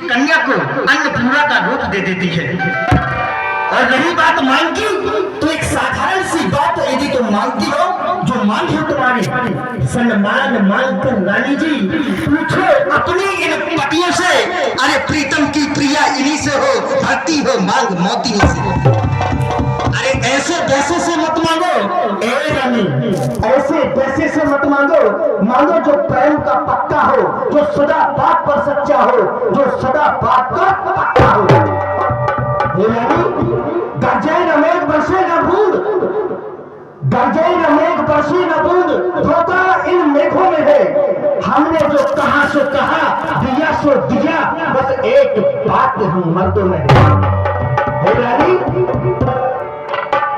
कन्या को अन्नपूर्णा का रूप दे देती है। और रही बात मांग की, तो एक साधारण सी बात यदि तुम मांगती हो, जो मांग हो तुम्हारे सम्मान मांग कर रानी जी पूछो अपनी इन पतियों से, अरे प्रीतम की प्रिया इन्हीं से हो, भक्ति हो मांग मोती से। अरे ऐसे पैसे से मत मांगो ए रानी, ऐसे पैसे से मत मांगो, मांगो जो प्रेम का पक्का हो, जो सदा बात पर सच्चा हो, जो सदा बात का पक्का हो। हे रानी, गरजे न मेघ बरसे न बूंद, गरजे न मेघ बरसे न बूंद, धोखा इन मेघों में है। हमने जो कहा सो कहा, दिया सो दिया, बस एक बात हम मर्दों में है। हे रानी,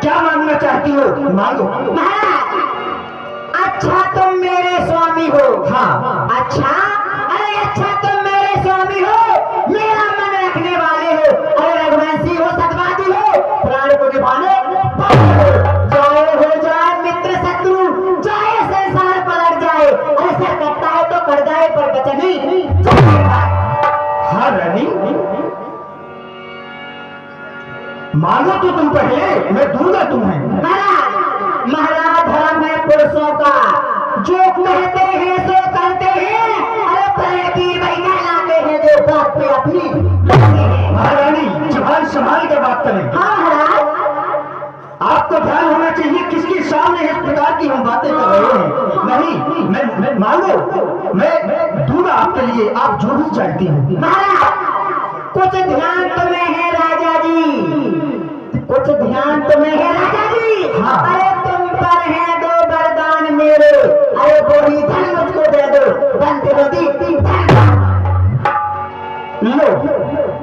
क्या मांगना चाहती हो? मांगो। महाराज, अच्छा तुम मेरे स्वामी हो। हाँ। अच्छा, अरे अच्छा तुम मेरे स्वामी हो, मेरा मन रखने वाले हो, अरे रघुवंशी हो, सतवादी हो, प्राण को निभाने वाले हो। जाए हो जाए मित्र शत्रु, जाए संसार पलट जाए, अरे सर कटता है तो कट जाए पर बचनी जाएगा। हाँ रानी, मांगो तो तुम पहले, मैं दूंगा तुम्हें। महाराज, महाराज धर्म है पुरुषों का, जो कहते हैं सो करते हैं, अरे पलटी वही कहलाते हैं जो बात पे अपनी लगते हैं। महारानी, जुबान संभाल कर बात करें। हाँ महाराज, आपको ध्यान होना चाहिए किसके सामने इस प्रकार की हम बातें कर रहे हैं। नहीं, मैं मांगो, मैं दूंगा आपके लिए, आप जो भी चाहती हैं। महाराज कुछ ध्यान तुम्हें है राजा जी, कुछ ध्यान तुम्हें है राजा जी। हाँ। अरे तुम पर है दो वरदान मेरे, अरे बोली धन मुझको दे दो, धन दे दो लो,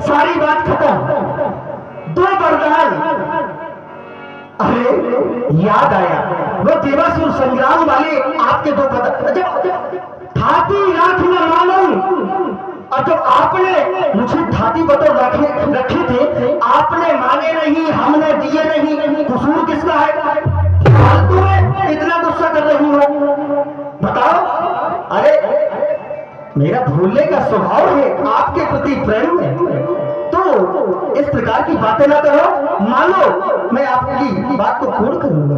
सारी बात खत्म। दो वरदान। अरे याद आया, वो देवासुर संग्राम वाले आपके दो वरदान। थाती राख न मालूम, और जो आपने मुझे थाती बतौर रखे थे, आपने माने नहीं, हमने दिए नहीं, कसूर किसका है? फालतू में इतना गुस्सा कर रही हो, बताओ। अरे मेरा भूलने का स्वभाव है, आपके प्रति प्रेम है, तो इस प्रकार की बातें ना करो। मानो मैं आपकी बात को पूर्ण करूंगा।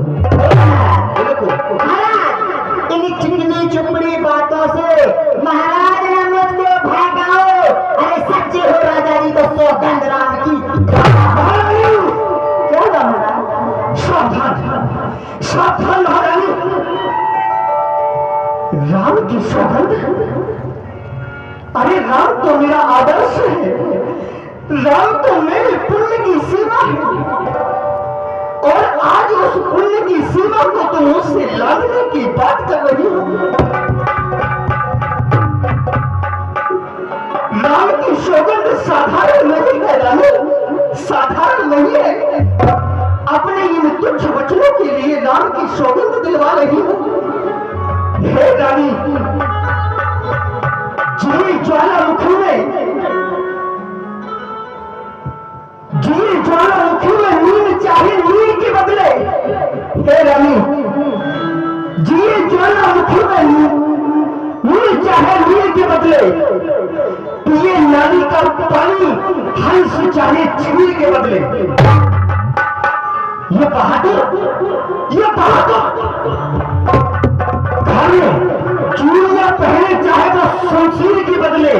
महाराज, इन चिकनी चुपड़ी बातों से महाराज ने मुझको भड़काओ, अरे सच्चे हो राजा जी तो सौगंध राम की। क्या हुआ महाराज? सावधान, सावधान महारानी, राम की सौगंध। अरे राम तो मेरा आदर्श है, राम तो मेरे पुण्य की सीमा है, और आज उस पुण्य की सीमा को तुम मुझसे लादने की बात कर रही हो। राम की सौगंध साधारण नहीं है रानी, साधारण नहीं है। अपने इन तुच्छ वचनों के लिए राम की सौगंध दिलवा रही हो। हे रानी, जिए ज्वालामुखी में, जिए ज्वालामुखी में नील चाहे नील के बदले। हे रानी, जिए ज्वालामुखी में नील चाहे नील के बदले, पिए नाली का पानी हंस चाहे चील के बदले। ये बहादुर, ये बहादुर घर में चूड़ियां पहने चाहे तो शमशीर के बदले,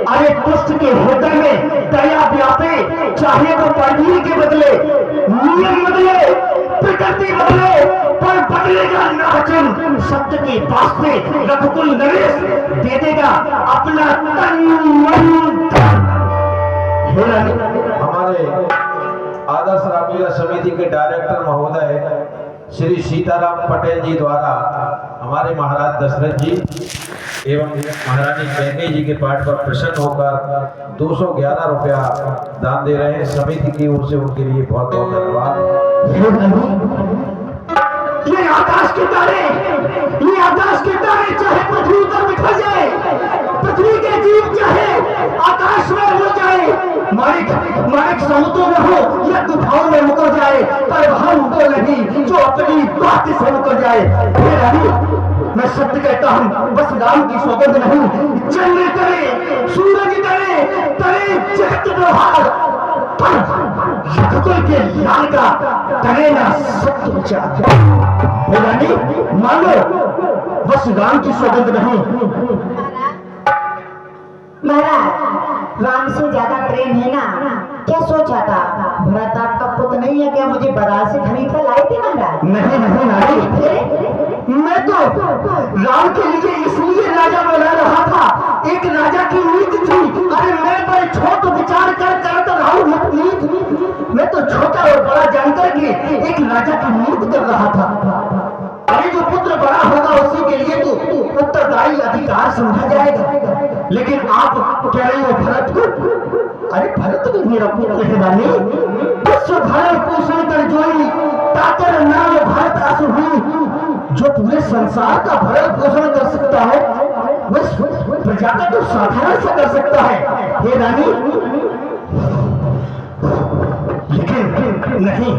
अरे दुष्ट के हृदय में दया व्यापे चाहे वो परवीर के बदले। नियम बदले, प्रकृति बदले, पर बदलेगा नाचन सत्य के वास्ते। रघुकुल नरेश दे देगा अपना तन मन धन। हमारे आदर्श रामलीला समिति के डायरेक्टर महोदय श्री सीताराम पटेल जी द्वारा हमारे महाराज दशरथ जी एवं महारानी कैकेयी जी के पाठ पर प्रसन्न होकर 211 रुपया दान दे रहे हैं। समिति की ओर से उनके लिए बहुत बहुत धन्यवाद। ये आकाश के तारे, ये आकाश के तारे चाहे पृथ्वी पर बिखर जाए, पृथ्वी के जीव चाहे आकाश में उड़ जाए, माइक समुद्र में हो या तूफान में मुकर जाए, पर हम तो नहीं जो अपनी बात से मुकर जाए। हे रानी, मैं सत्य कहता हूं, बस राम की सौगंध नहीं, चंद्र तरे, सूरज तरे, तरे सत्य व्यवहार पर रघुकुल के लाल का करे ना सत्य विचार। हे रानी मान लो, बस राम की सौगंध नहीं। महाराज, राम से ज्यादा प्रेम है ना? क्या सोचा था? भरत आपका पुत्र नहीं है क्या? मुझे बाजार से खरीद कर लाए थे महाराज। नहीं नहीं नारी, मैं तो राम के लिए इसलिए राजा बना रहा था, एक राजा की नीति थी। अरे मैं बड़े छोट विचार कर तो राहु मैं तो छोटा और बड़ा जानकर के एक राजा की नीति कर रहा था। अरे जो पुत्र बड़ा होगा उसी के लिए तो उत्तरदायी अधिकार समझा जाएगा। लेकिन आप कह रहे हो भरत को? अरे भरत भी मेरा पुत्र है रानी। विश्व भरण पोषण कर जोई ताकर नाम भरत असु हुई। जो पूरे संसार का भरण पोषण कर सकता है वह प्रजा का तो साधारण सा कर सकता है। हे रानी, लेकिन नहीं,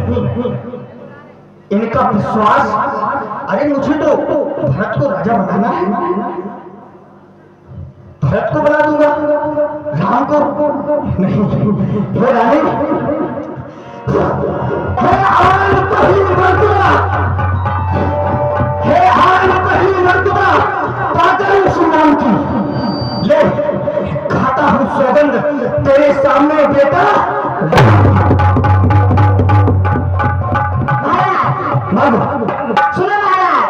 इनका विश्वास। अरे मुझे तो भरत को राजा बनाना है, भरत को बना दूंगा, राम को नहीं। हे रानी, हे आन पहली मर्तबा, हे आन पहली मर्तबा पाकर उस नाम की ले खाता हूँ सौगंध तेरे सामने बेटा। सुनो महाराज,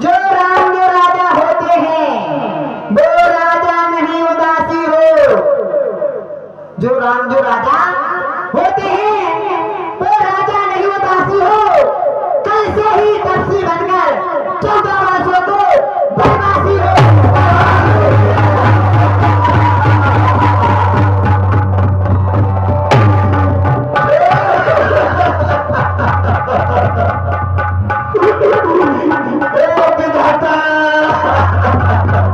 जो राम जो राजा होते हैं वो राजा नहीं उदासी हो। जो राम जो राजा होते हैं वो राजा नहीं उदासी हो। कल से ही तपसी बनकर 14